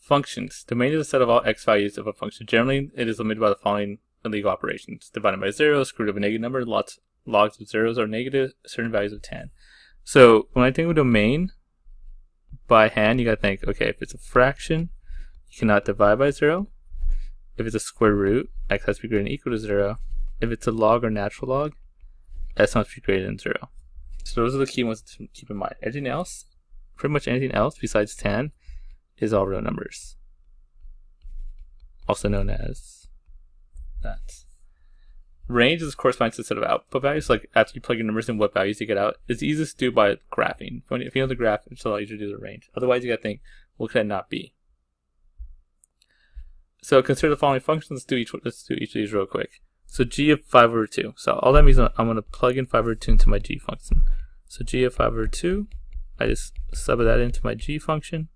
Functions. Domain is a set of all x values of a function. Generally, it is limited by the following illegal operations. Divided by 0, square root of a negative number, logs of zeros are negative, certain values of 10. So when I think of a domain by hand, you gotta think, okay, if it's a fraction, you cannot divide by 0. If it's a square root, x has to be greater than or equal to 0. If it's a log or natural log, s must be greater than 0. So those are the key ones to keep in mind. Everything else, pretty much anything else besides 10, is all real numbers. Also known as that. Range is corresponding to a set of output values. Like after you plug your numbers in, what values you get out. It's easiest to do by graphing. If you know the graph, it's a lot easier to do the range. Otherwise, you gotta think, what could that not be? So consider the following functions. Let's do each of these real quick. So g of 5/2. So all that means I'm going to plug in 5/2 into my g function. So g of 5/2, I just sub that into my g function.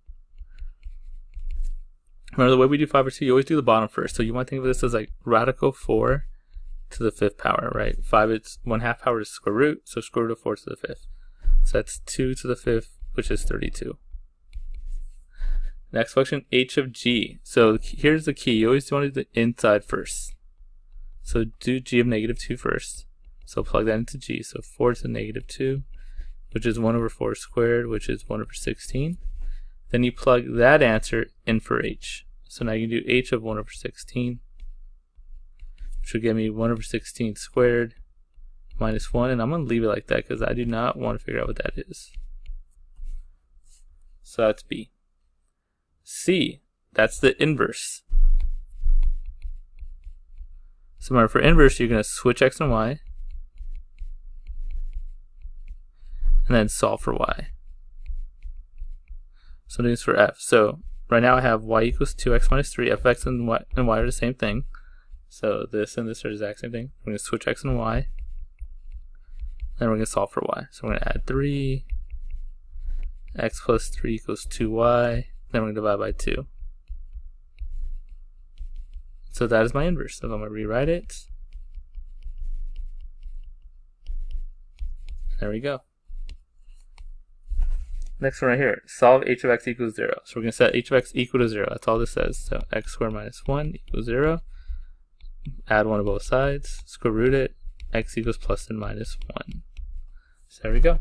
Remember, the way we do 5/2, you always do the bottom first. So you want to think of this as like radical 4 to the 5th power, right? 5, it's 1/2 power is square root, so square root of 4 to the 5th. So that's 2 to the 5th, which is 32. Next function, h of g. So here's the key. You always want to do the inside first. So do g of -2 first. So plug that into g. So 4 to the -2, which is 1/4 squared, which is 1/16. Then you plug that answer in for h. So now you can do h of 1/16, which will give me 1/16 squared minus 1. And I'm going to leave it like that because I do not want to figure out what that is. So that's b. C, that's the inverse. So remember, for inverse, you're going to switch x and y, and then solve for y. So doing this for f. So right now I have y equals 2x minus 3. Fx and y are the same thing. So this and this are the exact same thing. We're going to switch x and y, and then we're going to solve for y. So we're going to add 3, x plus 3 equals 2y. Then we're going to divide by 2. So that is my inverse. So I'm going to rewrite it. There we go. Next one right here. Solve h of x equals 0. So we're going to set h of x equal to 0. That's all this says. So x squared minus 1 equals 0. Add 1 to both sides. Square root it. X equals plus and minus 1. So there we go.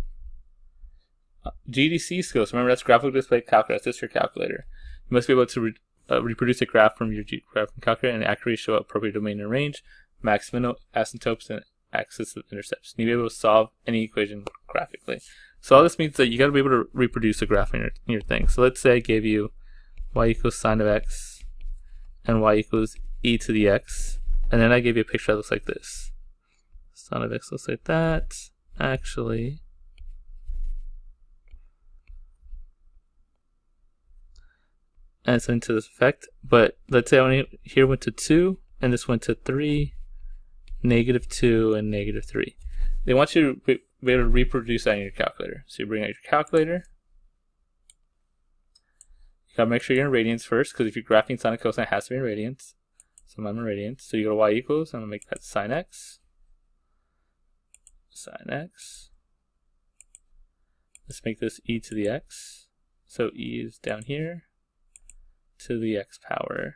GDC skills. Remember, that's graphical display calculator. That's your calculator. You must be able to reproduce a graph from your graph calculator and accurately show appropriate domain and range, maximum asymptotes, and axis of intercepts. You need to be able to solve any equation graphically. So all this means that you got to be able to reproduce a graph in your thing. So let's say I gave you y equals sine of x and y equals e to the x, and then I gave you a picture that looks like this. Sine of x looks like that. Actually, and something to this effect, but let's say only here went to 2 and this went to 3, -2 and -3. They want you to be able to reproduce that in your calculator. So you bring out your calculator. You gotta make sure you're in radians first, because if you're graphing sine and cosine, it has to be in radians. So I'm in radians. So you go to y equals, I'm gonna make that sine x. Sine x. Let's make this e to the x. So e is down here to the x power.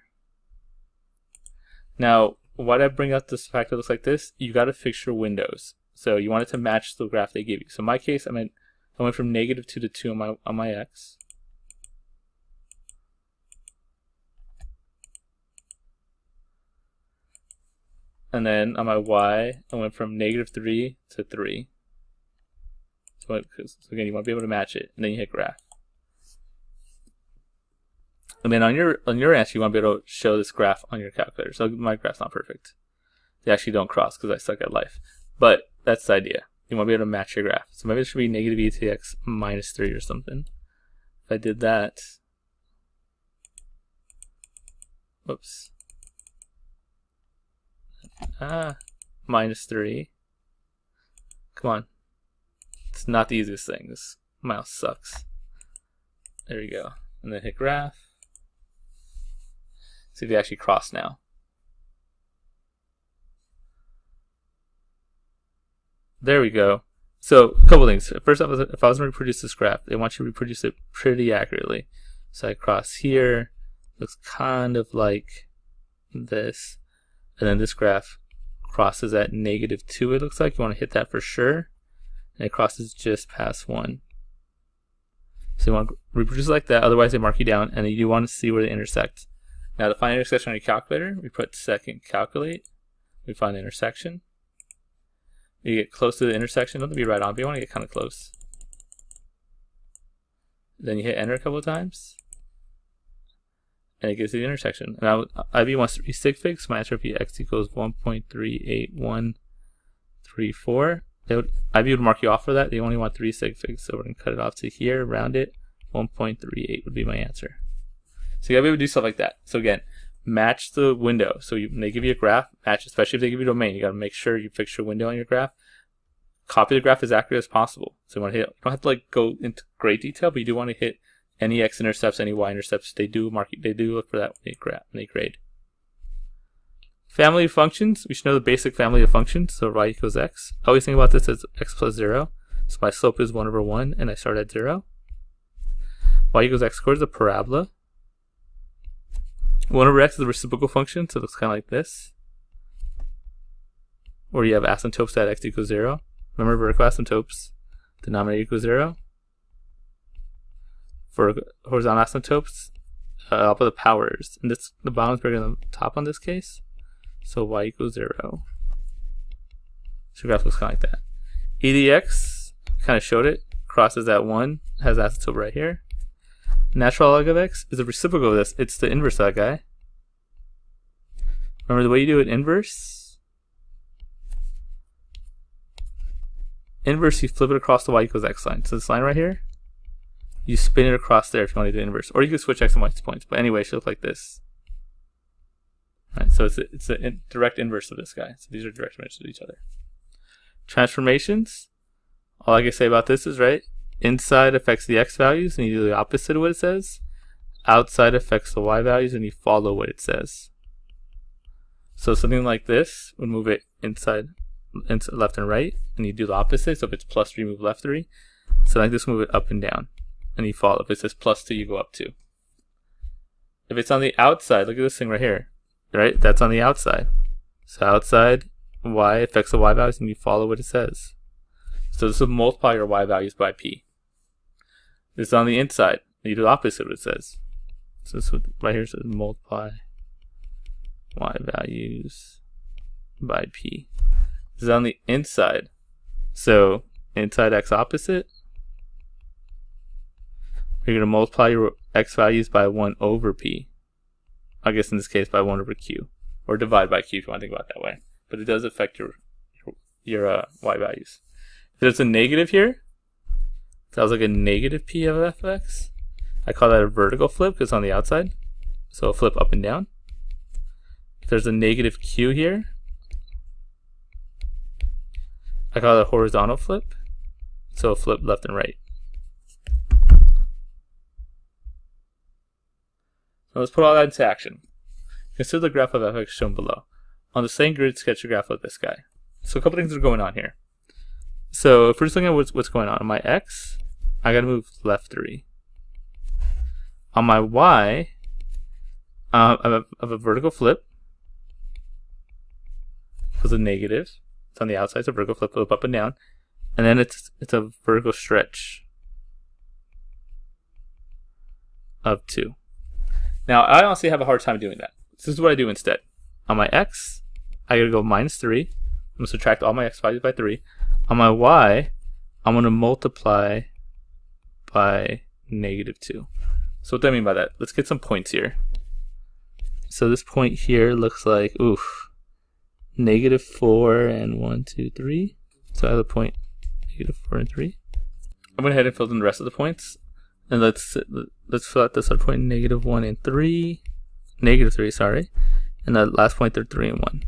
Now, why did I bring up this fact that looks like this? You got to fix your windows. So you want it to match the graph they give you. So in my case, I went from -2 to 2 on my x. And then on my y, I went from -3 to 3. So again, you want to be able to match it, and then you hit graph. And then on your answer, you want to be able to show this graph on your calculator. So my graph's not perfect. They actually don't cross because I suck at life. But that's the idea. You want to be able to match your graph. So maybe it should be -e to the x minus 3 or something. If I did that, whoops. Minus 3. Come on. It's not the easiest thing. This mouse sucks. There you go. And then hit graph. See if they actually cross now. There we go. So a couple things. First off, if I was going to reproduce this graph, they want you to reproduce it pretty accurately. So I cross here, looks kind of like this. And then this graph crosses at -2, it looks like. You want to hit that for sure. And it crosses just past 1. So you want to reproduce like that, otherwise they mark you down, and you want to see where they intersect. Now to find intersection on your calculator, we put second calculate, we find the intersection. You get close to the intersection, don't have to be right on, but you want to get kind of close. Then you hit enter a couple of times, and it gives you the intersection. Now IB wants 3 sig figs, so my answer would be x equals 1.38134. IB would mark you off for that. They only want 3 sig figs, so we're going to cut it off to here, round it. 1.38 would be my answer. So you gotta be able to do stuff like that. So again, match the window. So when they give you a graph, match, especially if they give you a domain, you gotta make sure you fix your window on your graph. Copy the graph as accurate as possible. So you want to hit, you don't have to like go into great detail, but you do want to hit any x-intercepts, any y-intercepts. They do mark, they do look for that when they grade. Family of functions, we should know the basic family of functions. So y equals x. I always think about this as x plus 0. So my slope is 1/1, and I start at 0. Y equals x squared is a parabola. 1/x is the reciprocal function, so it looks kind of like this. Or you have asymptotes at x equals 0. Remember vertical asymptotes, denominator equals 0. For horizontal asymptotes, up with the powers. And this, the bottom is bigger than the top on this case. So y equals 0. So your graph looks kind of like that. EDX, kind of showed it, crosses at 1, has asymptote right here. Natural log of x is a reciprocal of this. It's the inverse of that guy. Remember the way you do it inverse? Inverse, you flip it across the y equals x line. So this line right here, you spin it across there if you want to do inverse. Or you can switch x and y points. But anyway, it should look like this. Right, so it's a direct inverse of this guy. So these are direct inverses of each other. Transformations. All I can say about this is, right, inside affects the x values and you do the opposite of what it says. Outside affects the y values and you follow what it says. So something like this would move it inside left and right, and you do the opposite. So if it's +3, move left 3. So like this, move it up and down, and you follow. If it says +2, you go up 2. If it's on the outside, look at this thing right here, right? That's on the outside. So outside y affects the y values, and you follow what it says. So this would multiply your y values by p. This is on the inside. You do the opposite of what it says. So this would, right here says multiply y values by p. This is on the inside. So inside x opposite, you're going to multiply your x values by 1/p. I guess in this case by 1/q. Or divide by q if you want to think about it that way. But it does affect your y values. If there's a negative here, that was like a negative p of fx. I call that a vertical flip because it's on the outside. So a flip up and down. If there's a negative q here, I call it a horizontal flip. So a flip left and right. So let's put all that into action. Consider the graph of fx shown below. On the same grid, sketch a graph of this guy. So a couple things are going on here. So if we're just looking at what's going on my x, I gotta move left 3. On my y, I have a vertical flip with a negative. It's on the outside, so vertical flip up and down, and then it's a vertical stretch of 2. Now I honestly have a hard time doing that. This is what I do instead. On my x, I gotta go -3. I'm gonna subtract all my x values by 3. On my y, I'm gonna multiply by -2. So what do I mean by that? Let's get some points here. So this point here looks like, oof, -4 and 1, 2, 3. So I have a point -4 and 3. I'm going to head and fill in the rest of the points. And let's fill out this other point -1 and 3. -3, sorry. And the last point there, 3 and 1.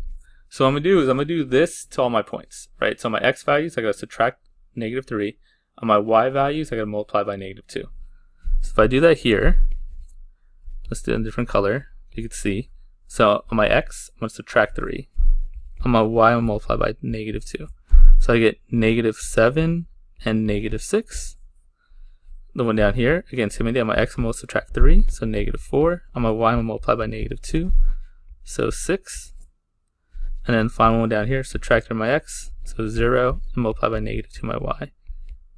So what I'm going to do is I'm going to do this to all my points, right? So my x values, I got to subtract -3. On my y values, I got to multiply by -2. So if I do that here, let's do it in a different color, you can see. So on my x, I'm going to subtract 3. On my y, I'm going to multiply by -2. So I get -7 and -6. the one down here, again, same idea. On my x, I'm going to subtract 3, so -4. On my y, I'm going to multiply by -2, so 6. And then final one down here, subtract from my x, so 0, and multiply by -2 my y,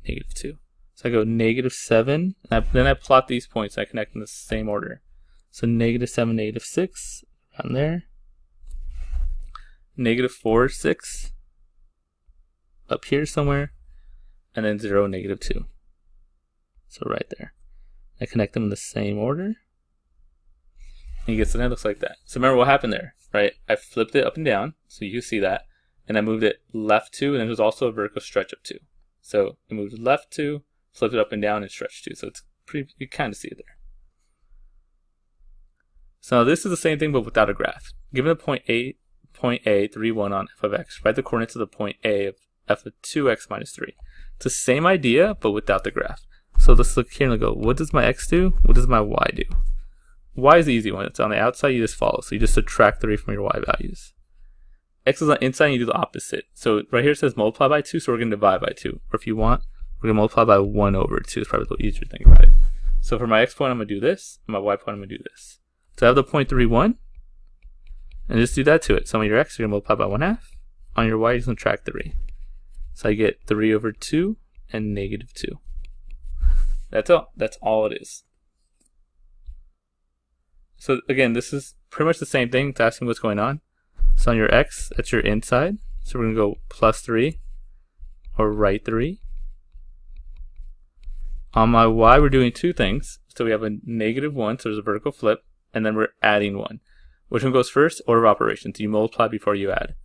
-2. So I go -7, and then I plot these points, and I connect in the same order. So -7, -6, around there. -4, 6, up here somewhere, and then 0, -2. So right there. I connect them in the same order. And you get something that looks like that. So remember what happened there, right? I flipped it up and down, so you see that. And I moved it left 2, and then there's also a vertical stretch up 2. So I moved left 2, flipped it up and down, and stretched 2. So it's pretty, you kind of see it there. So this is the same thing, but without a graph. Given the point A, 3, 1 on f of x, write the coordinates of the point A of f of 2x minus 3. It's the same idea, but without the graph. So let's look here and go, what does my x do? What does my y do? Y is the easy one. It's on the outside, you just follow. So you just subtract 3 from your y values. X is on the inside, and you do the opposite. So right here it says multiply by 2, so we're going to divide by 2. Or if you want, we're going to multiply by 1 over 2. It's probably a little easier to think about it. So for my x point, I'm going to do this. And my y point, I'm going to do this. So I have the point 3, 1. And just do that to it. So on your x, you're going to multiply by 1/2. On your y, you're going to subtract 3. So I get 3 over 2 and -2. That's all. That's all it is. So again, this is pretty much the same thing. It's asking what's going on. So on your x, that's your inside. So we're going to go +3 or right 3. On my y, we're doing two things. So we have a -1, so there's a vertical flip, and then we're adding 1. Which one goes first? Order of operations. You multiply before you add.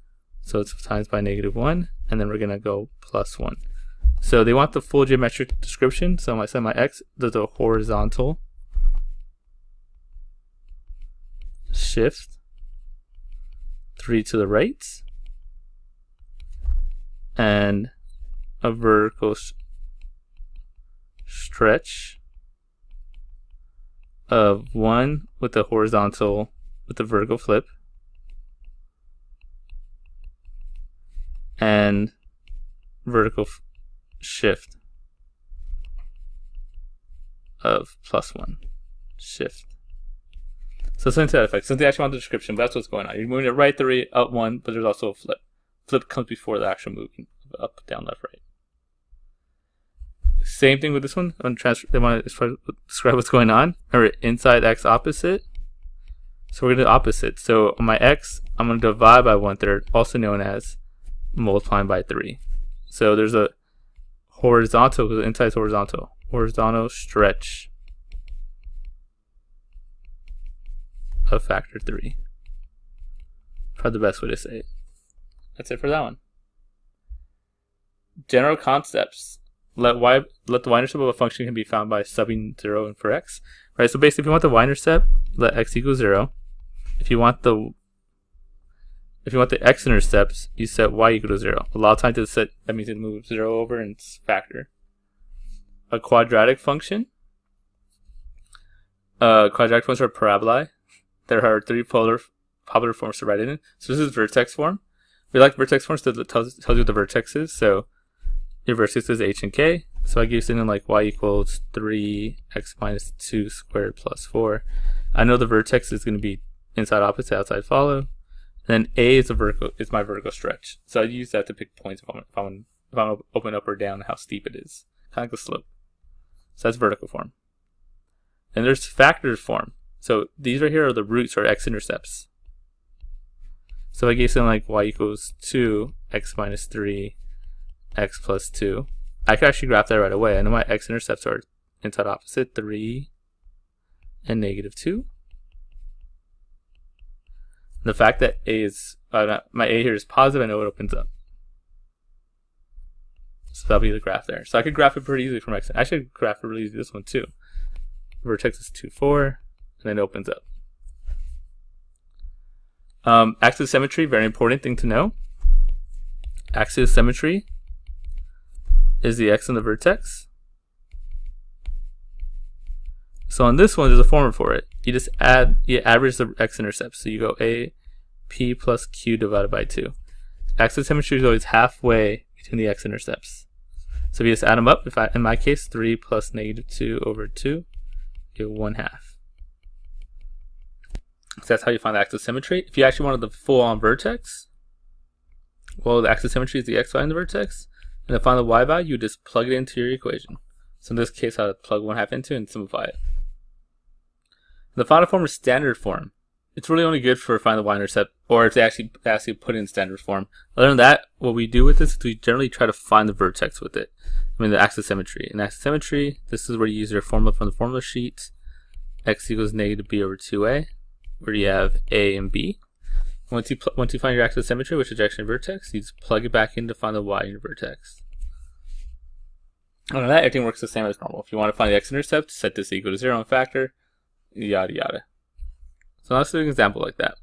So it's times by -1, and then we're going to go +1. So they want the full geometric description. So I set my x, there's a horizontal shift 3 to the right, and a vertical stretch of 1 with the horizontal, with the vertical flip, and vertical shift of +1 shift. So something to that effect. Something actually on the description, but that's what's going on. You're moving it right 3, up 1, but there's also a flip. Flip comes before the actual moving, up, down, left, right. Same thing with this one. They want to describe what's going on. Remember, inside x opposite. So we're going to do opposite. So on my x, I'm going to divide by 1/3, also known as multiplying by 3. So there's a horizontal, because the inside is horizontal. Horizontal stretch of factor 3. Probably the best way to say it. That's it for that one. General concepts. Let the y-intercept of a function can be found by subbing 0 in for x. Right. So basically, if you want the y-intercept, let x equal 0. If you want the x-intercepts, you set y equal to 0. A lot of times that means it moves 0 over and it's factor. A quadratic function. Quadratic functions are parabolae. There are 3 popular forms to write it in. So this is vertex form. We like vertex forms because it tells you what the vertex is. So your vertex is h and k. So I give something like y equals 3x minus 2 squared plus 4. I know the vertex is going to be inside opposite, outside follow. And then a is my vertical stretch. So I use that to pick points if I want to open up or down, how steep it is. Kind of like a slope. So that's vertical form. And there's factor form. So these right here are the roots or x-intercepts. So I gave something like y equals 2, x minus 3, x plus 2. I could actually graph that right away. I know my x-intercepts are inside opposite, 3 and -2. The fact that a is, my a here is positive, I know it opens up. So that'll be the graph there. So I could graph it pretty easily from x. I should graph it really easy this one too. Vertex is 2, 4, and then it opens up. Axis symmetry, very important thing to know. Axis symmetry is the x on the vertex. So on this one, there's a formula for it. You just average the x-intercepts. So you go a p plus q divided by 2. Axis symmetry is always halfway between the x-intercepts. So if you just add them up, in my case, 3 plus negative 2 over 2, you get 1/2. So that's how you find the axis symmetry. If you actually wanted the full-on vertex, well, the axis symmetry is the x value in the vertex, and to find the y value, you just plug it into your equation. So in this case, I would plug 1/2 into and simplify it. The final form is standard form. It's really only good for finding the y-intercept, or if they actually put it in standard form. Other than that, what we do with this is we generally try to find the vertex with it. I mean, the axis symmetry. In axis symmetry, this is where you use your formula from the formula sheet. X equals negative b over 2a, where you have a and b. Once you find your axis symmetry, which is direction and vertex, you just plug it back in to find the y in your vertex. Other than that, everything works the same as normal. If you want to find the x-intercept, set this equal to 0 and factor, yada yada. So let's do an example like that.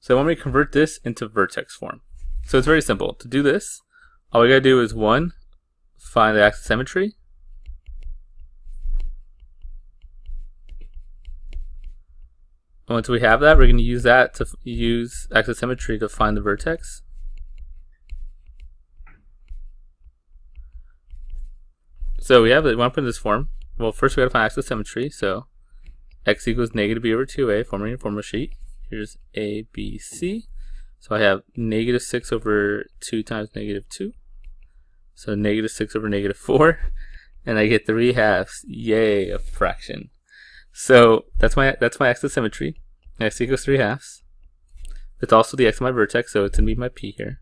So I want me to convert this into vertex form. So it's very simple. To do this, all we gotta do is 1, find the axis symmetry. Once we have that, we're going to use that to use axis symmetry to find the vertex. So we have it. We want to put in this form. Well, first we got to find axis symmetry. So x equals negative b over 2a, forming your formula sheet. Here's a, b, c. So I have negative 6 over 2 times negative 2. So negative 6 over negative 4. And I get 3/2. Yay, a fraction. So that's my axis symmetry. X equals 3/2. It's also the x of my vertex, so it's going to be my p here.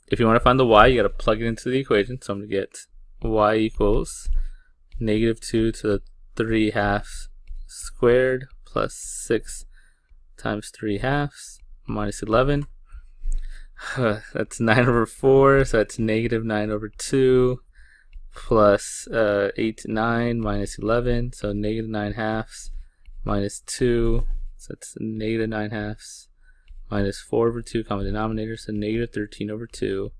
If you want to find the y, you got to plug it into the equation. So I'm going to get y equals negative 2 to the 3/2 squared plus 6 times 3/2 minus 11. That's 9 over 4, so that's negative 9 over 2 plus 8, 9 minus 11, so negative 9/2 minus 2, so that's negative 9/2 minus 4 over 2, common denominator, so negative 13 over 2.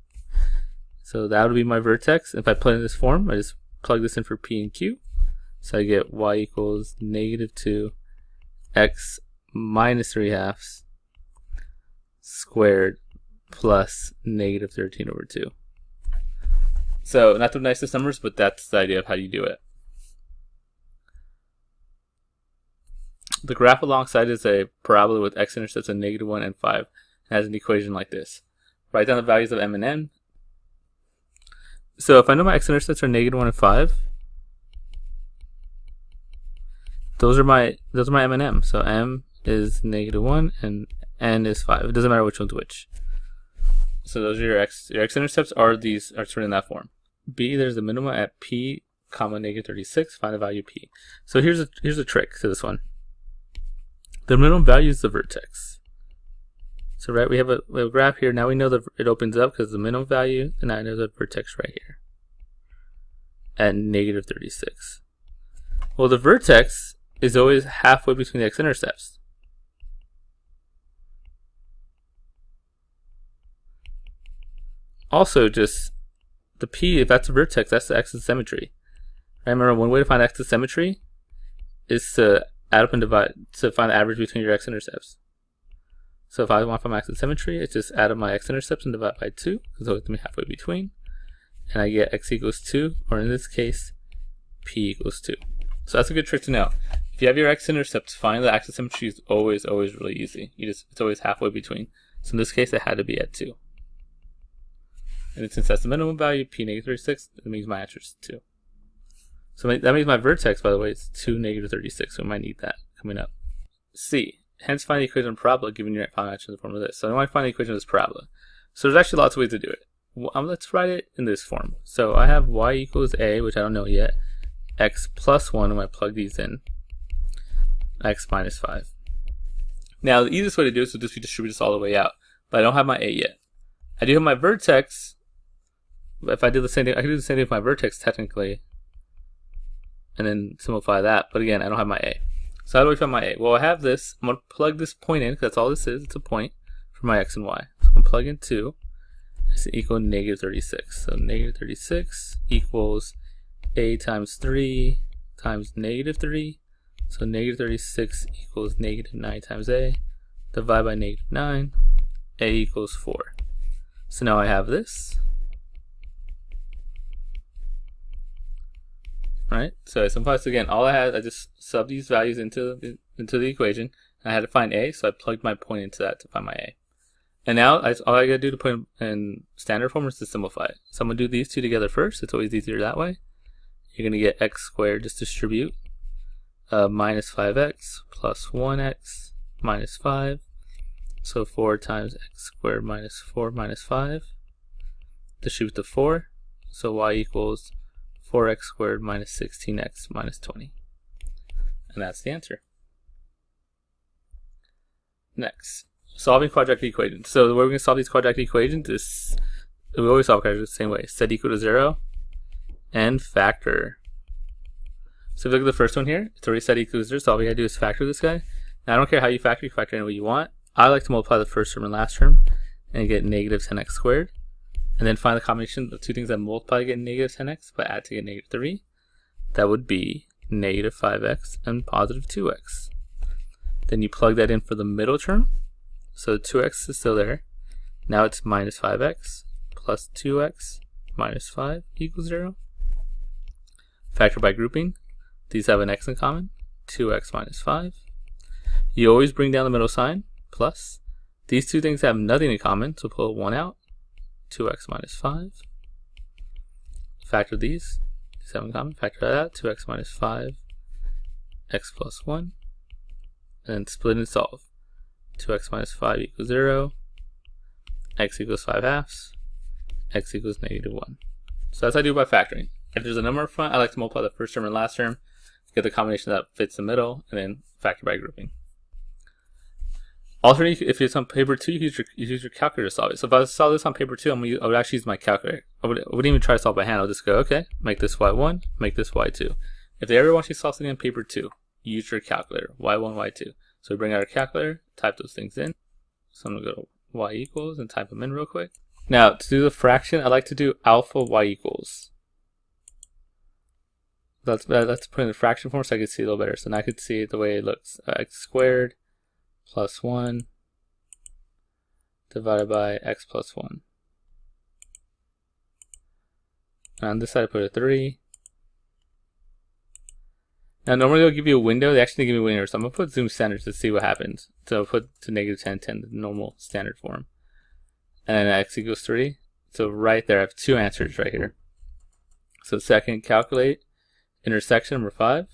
So that would be my vertex. If I put it in this form, I just plug this in for p and q. So I get y equals negative 2 x minus 3/2 squared plus negative 13 over 2. So not the nicest numbers, but that's the idea of how you do it. The graph alongside is a parabola with x-intercepts of -1 and 5. It has an equation like this. Write down the values of m and n. So if I know my x-intercepts are -1 and 5, those are my m and m. So m is -1 and n is 5. It doesn't matter which one's which. So those are your x-intercepts are stored in that form. B, there's a minima at p, comma -36. Find the value of p. So here's a trick to this one. The minimum value is the vertex. So right, we have a graph here. Now we know that it opens up because the minimum value, and I know the vertex right here at -36. Well, the vertex is always halfway between the x-intercepts. Also, just the p, if that's a vertex, that's the axis symmetry. Right? Remember, one way to find axis symmetry is to add up and divide to find the average between your x-intercepts. So if I want to find my axis symmetry, it's just add up my x-intercepts and divide by 2, because it's always going to be halfway between. And I get x equals 2, or in this case, p equals 2. So that's a good trick to know. If you have your x-intercepts, finding the axis symmetry is always really easy. It's always halfway between. So in this case, it had to be at 2. And since that's the minimum value, p -36, that means my answer is 2. So that means my vertex, by the way, is 2 -36, so I might need that coming up. C, hence find the equation of parabola given your final answer in the form of this. So I want to find the equation of this parabola. So there's actually lots of ways to do it. Let's write it in this form. So I have y equals a, which I don't know yet, x plus 1, when I plug these in, x minus 5. Now the easiest way to do this would just be distribute this all the way out, but I don't have my a yet. I do have my vertex. If I did the same thing, I could do the same thing with my vertex technically, and then simplify that. But again, I don't have my a. So how do I find my a? Well, I have this. I'm going to plug this point in, because that's all this is. It's a point for my x and y. So I'm going to plug in 2. It's equal to -36. So -36 equals a times 3 times -3. So -36 equals -9 times a. Divide by -9. A equals 4. So now I have this. right? So I simplify this again. All I had, I just subbed these values into the equation. I had to find a, so I plugged my point into that to find my a. And now all I gotta do to put in standard form is to simplify it. So I'm gonna do these two together first. It's always easier that way. You're gonna get x squared, just distribute, minus 5x plus 1x minus 5. So 4 times x squared minus 4 minus 5. Distribute to 4. So y equals 4x squared minus 16x minus 20. And that's the answer. Next, solving quadratic equations. So the way we're going to solve these quadratic equations is, we always solve quadratic the same way. Set equal to 0 and factor. So if you look at the first one here, it's already set equal to 0, so all we got to do is factor this guy. Now I don't care how you factor any way you want. I like to multiply the first term and last term and get negative 10x squared. And then find the combination of two things that multiply to get negative 10x but add to get negative 3. That would be negative 5x and positive 2x. Then you plug that in for the middle term. So 2x is still there. Now it's minus 5x plus 2x minus 5 equals 0. Factor by grouping. These have an x in common. 2x minus 5. You always bring down the middle sign. Plus. These two things have nothing in common, so pull 1 out. 2x minus 5. Factor these. These have in common. Factor that out. 2x minus 5. X plus 1. And then split and solve. 2x minus 5 equals 0. X equals 5 halves. X equals negative 1. So that's how I do by factoring. If there's a number in front, I like to multiply the first term and last term, get the combination that fits the middle, and then factor by grouping. Alternatively, if it's on paper 2, you use your calculator to solve it. So if I solve this on paper 2, I would actually use my calculator. I wouldn't even try to solve by hand. I'll just go, okay, make this y1, make this y2. If they ever want you to solve something on paper 2, use your calculator, y1, y2. So we bring out our calculator, type those things in. So I'm going to go to y equals and type them in real quick. Now, to do the fraction, I like to do alpha y equals. Let's put in the fraction form so I can see a little better. So now I can see the way it looks. X squared plus 1 divided by x plus 1. And on this side I put a 3. Now normally they'll give you a window. They actually give me a window. So I'm going to put zoom standard to see what happens. So I'll put to negative 10, 10, the normal standard form. And then x equals 3. So right there I have two answers right here. So second, calculate intersection number 5.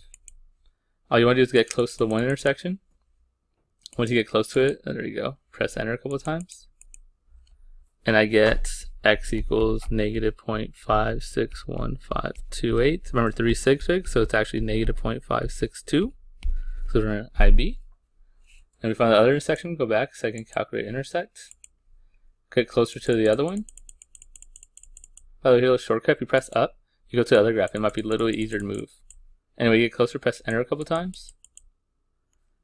All you want to do is get close to the one intersection. Once you get close to it, there you go. Press enter a couple of times. And I get x equals negative 0.56158. Remember 3 sig figs, so it's actually negative 0.562. So we're in IB. And we find the other intersection, go back, second calculate intersect. Get closer to the other one. By the way, here's a shortcut. If you press up, you go to the other graph. It might be a little bit easier to move. Anyway, you get closer, press enter a couple times.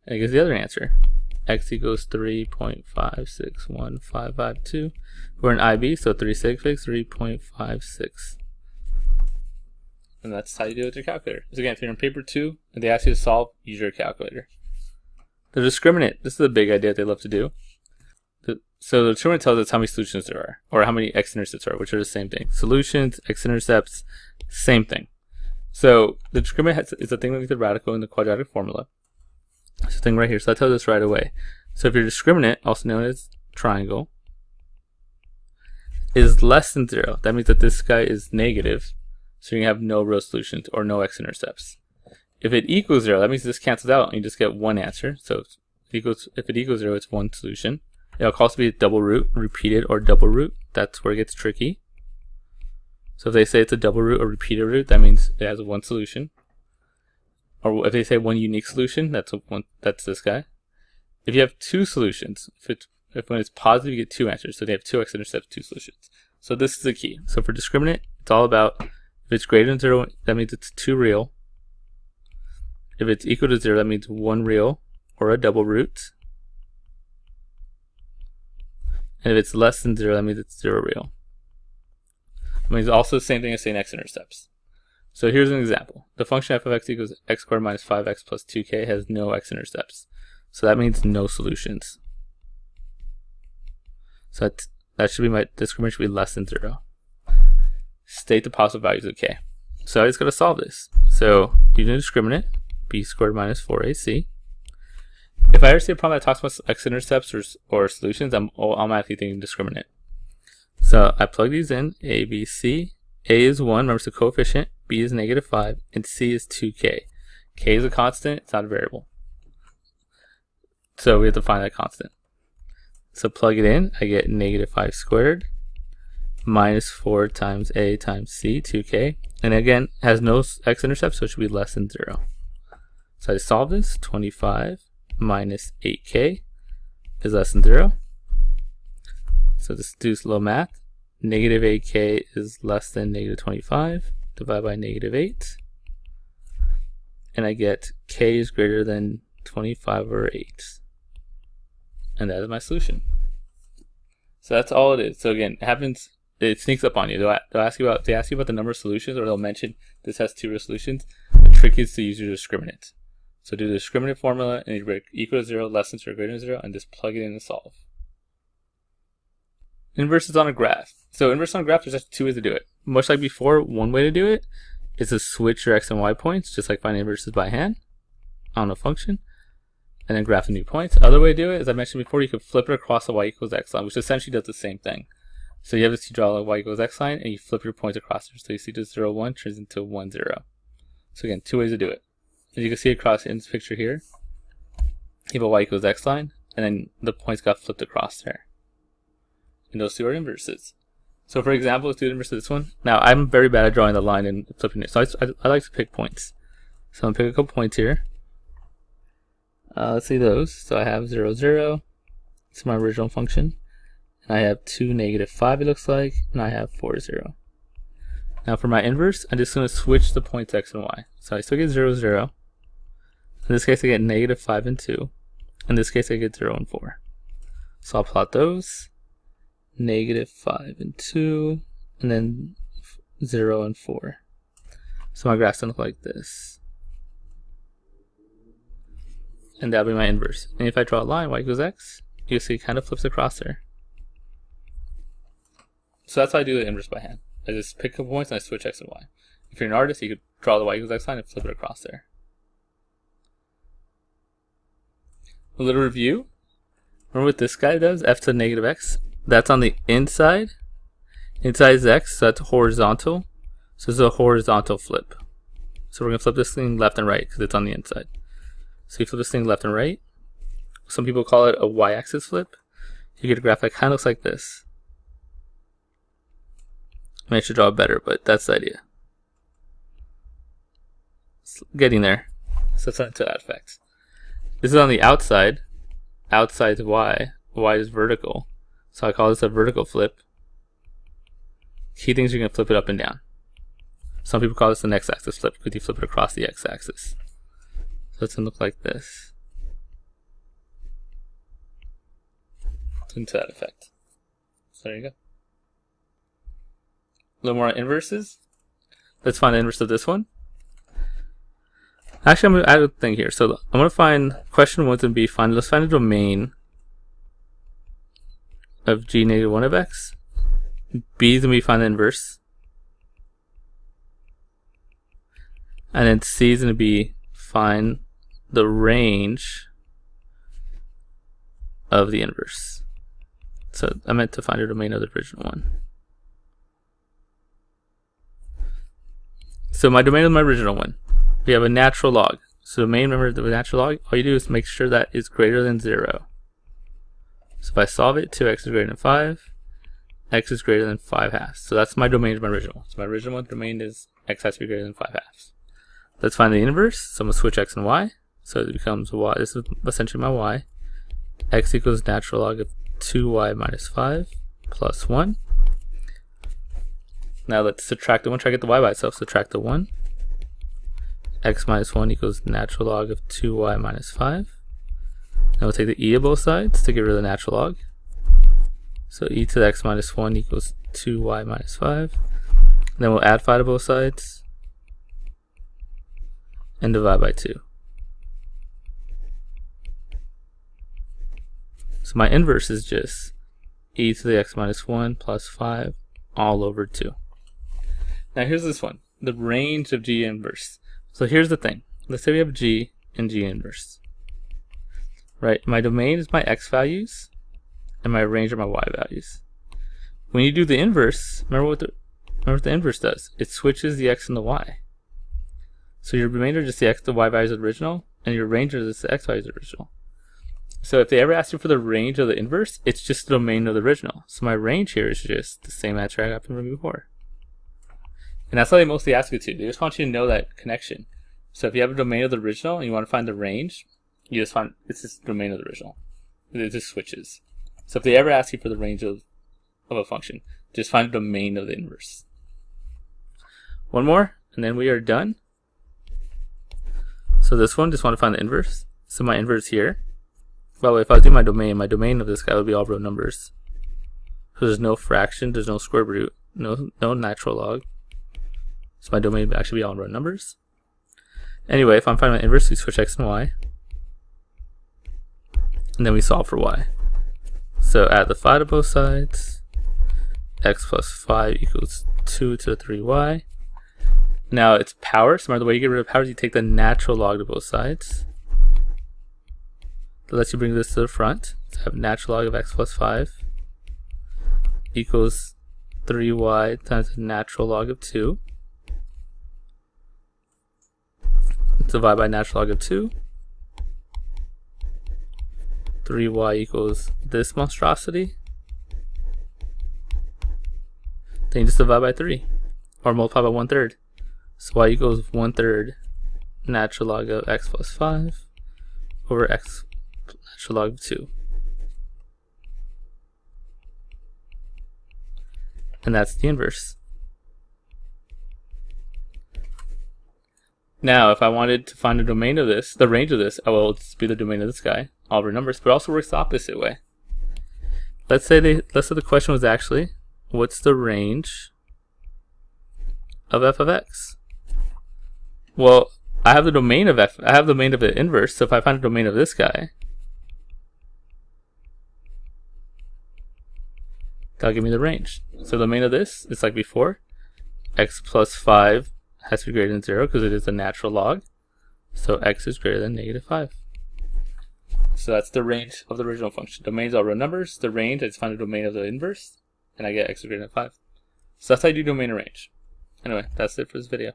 And it gives the other answer. X equals 3.561552. We're in IB, so 3 sig figs, 3.56. And that's how you do it with your calculator. So again, if you're in paper 2 and they ask you to solve, use your calculator. The discriminant, this is a big idea they love to do. So the discriminant tells us how many solutions there are, or how many x-intercepts there are, which are the same thing. Solutions, x-intercepts, same thing. So the discriminant is a thing like the radical in the quadratic formula. It's a thing right here, so that tells us right away. So if your discriminant, also known as triangle, is less than 0, that means that this guy is negative, so you have no real solutions or no x-intercepts. If it equals 0, that means this cancels out and you just get one answer. So if it equals 0, it's one solution. It'll also be a double root, repeated, or double root. That's where it gets tricky. So if they say it's a double root or repeated root, that means it has one solution. Or if they say one unique solution, that's this guy. If you have two solutions, if when it's positive, you get two answers. So they have two x-intercepts, two solutions. So this is the key. So for discriminant, it's all about if it's greater than 0, that means it's two real. If it's equal to 0, that means one real or a double root. And if it's less than 0, that means it's 0 real. It means also the same thing as saying x-intercepts. So here's an example. The function f of x equals x squared minus 5x plus 2k has no x-intercepts. So that means no solutions. So that should be my discriminant should be less than 0. State the positive values of k. So I just got to solve this. So using a discriminant, b squared minus 4ac. If I ever see a problem that talks about x-intercepts or solutions, I'm automatically thinking discriminant. So I plug these in, a, b, c. A is 1, remember it's a coefficient, b is -5, and c is 2k. K is a constant, it's not a variable. So we have to find that constant. So plug it in, I get -5 squared minus 4 times a times c, 2k. And again, has no x-intercept, so it should be less than 0. So I solve this, 25 minus 8k is less than 0. So just do a little math. -8k is less than -25, divided by -8. And I get k is greater than 25 over 8. And that is my solution. So that's all it is. So again, it sneaks up on you. They ask you about the number of solutions, or they'll mention this has 2 solutions. The trick is to use your discriminant. So do the discriminant formula, and you break equal to 0, less than 0, greater than 0, and just plug it in and solve. Inverses on a graph. So inverse on a graph, there's actually 2 ways to do it. Much like before, one way to do it is to switch your x and y points, just like finding inverses by hand on a function, and then graph the new points. Other way to do it, as I mentioned before, you could flip it across the y equals x line, which essentially does the same thing. So you have to draw a y equals x line, and you flip your points across it. So you see this 0, 1 turns into 1, 0. So again, 2 ways to do it. As you can see across in this picture here, you have a y equals x line, and then the points got flipped across there. And those 2 are inverses. So for example, let's do the inverse of this one. Now I'm very bad at drawing the line and flipping it, so I like to pick points. So I'm going to pick a couple points here. Let's see those. So I have 0, 0. It's my original function. And I have 2, -5 it looks like, and I have 4, 0. Now for my inverse, I'm just going to switch the points x and y. So I still get 0, 0. In this case I get -5 and 2. In this case I get 0 and 4. So I'll plot those. -5 and 2, and then 0 and 4. So my graph's gonna look like this. And that'll be my inverse. And if I draw a line, y equals x, you see it kind of flips across there. So that's how I do the inverse by hand. I just pick a couple points and I switch x and y. If you're an artist, you could draw the y equals x line and flip it across there. A little review. Remember what this guy does? F to the -x. That's on the inside. Inside is x, so that's horizontal. So this is a horizontal flip. So we're going to flip this thing left and right because it's on the inside. So you flip this thing left and right. Some people call it a y-axis flip. You get a graph that kind of looks like this. I should draw it better, but that's the idea. It's getting there. So it's not to that effect. This is on the outside. Outside is y. Y is vertical. So I call this a vertical flip. Key things, you're going to flip it up and down. Some people call this an x-axis flip because you flip it across the x-axis. So it's going to look like this. Into that effect. So there you go. A little more on inverses. Let's find the inverse of this one. Actually, I'm going to add a thing here. So I'm going to find question 1 and b. Let's find a domain of g -1 of x. B is going to be find the inverse. And then C is going to be find the range of the inverse. So I meant to find a domain of the original one. So my domain is my original one. We have a natural log. So domain, remember the natural log, all you do is make sure that is greater than 0. So if I solve it, 2x is greater than 5, x is greater than 5/2. So that's my domain of my original. So my original domain is x has to be greater than 5/2. Let's find the inverse. So I'm going to switch x and y. So it becomes y. This is essentially my y. X equals natural log of 2y minus 5 plus 1. Now let's subtract the 1. Try to get the y by itself. Subtract the 1. X minus 1 equals natural log of 2y minus 5. Now we'll take the e of both sides to get rid of the natural log. So e to the x minus 1 equals 2y minus 5. Then we'll add 5 to both sides and divide by 2. So my inverse is just e to the x minus 1 plus 5 all over 2. Now here's this one, the range of g inverse. So here's the thing. Let's say we have G and G inverse. Right? My domain is my X values, and my range are my Y values. When you do the inverse, remember what the inverse does? It switches the X and the Y. So your domain are just the X, the Y values of the original, and your range are just the X values of the original. So if they ever ask you for the range of the inverse, it's just the domain of the original. So my range here is just the same answer I got from before. And that's how they mostly ask you to. They just want you to know that connection. So if you have a domain of the original and you want to find the range, you just find it's just the domain of the original. It just switches. So if they ever ask you for the range of a function, just find the domain of the inverse. One more, and then we are done. So this one, just want to find the inverse. So my inverse here. By the way, if I do my domain of this guy would be all row numbers. So there's no fraction, there's no square root, no natural log. So my domain would actually be all row numbers. Anyway, if I'm finding my inverse, we switch X and Y. And then we solve for Y. So add the phi to both sides. X plus 5 equals 2 to the 3y. Now it's power. So remember, the way you get rid of power is you take the natural log to both sides. That lets you bring this to the front. So have natural log of x plus 5 equals 3y times the natural log of 2. Divide by natural log of 2. 3y equals this monstrosity. Then you just divide by 3. Or multiply by 1/3. So y equals 1/3 natural log of x plus 5 over x natural log of 2. And that's the inverse. Now, if I wanted to find the domain of this, the range of this, I will just be the domain of this guy, all over numbers, but it also works the opposite way. Let's say the question was actually, what's the range of f of x? Well, I have the domain of f. I have the domain of the inverse. So if I find the domain of this guy, that'll give me the range. So the domain of this is like before. X plus 5 has to be greater than 0 because it is a natural log. So x is greater than -5. So that's the range of the original function. Domains are real numbers. The range, I just find the domain of the inverse, and I get x is greater than 5. So that's how you do domain and range. Anyway, that's it for this video.